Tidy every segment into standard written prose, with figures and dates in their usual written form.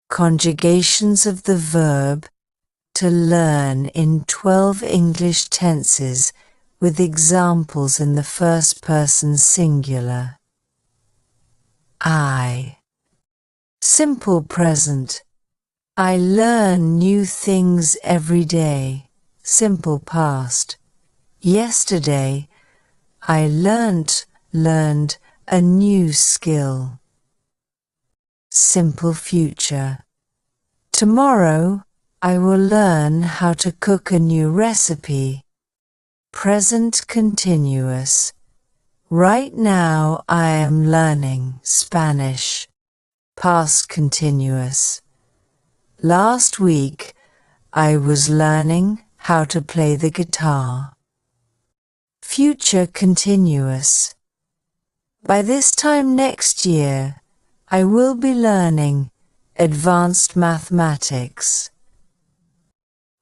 Conjugations of the verb to learn in 12 English tenses with examples in the first person singular. I. Simple present. I learn new things every day. Simple past. Yesterday, I learned a new skill. Simple future. Tomorrow, I will learn how to cook a new recipe. Present continuous. Right now I am learning Spanish. Past continuous. Last week, I was learning how to play the guitar. Future continuous. By this time next year, I will be learning advanced mathematics.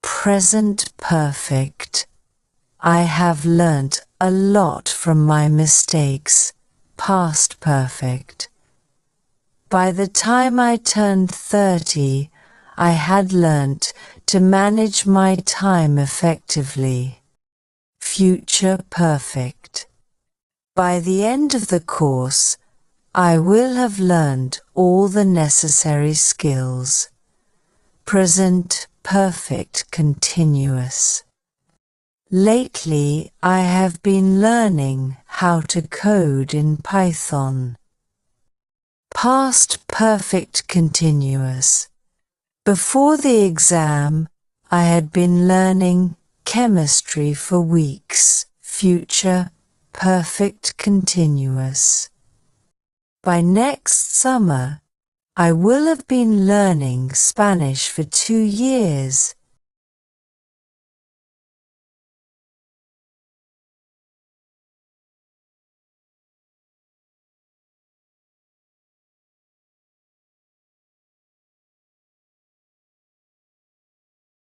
Present perfect. I have learnt a lot from my mistakes. Past perfect. By the time I turned 30, I had learnt to manage my time effectively. Future perfect. By the end of the course, I will have learned all the necessary skills. Present perfect continuous. Lately, I have been learning how to code in Python. Past perfect continuous. Before the exam, I had been learning chemistry for weeks. Future perfect continuous. By next summer, I will have been learning Spanish for 2 years.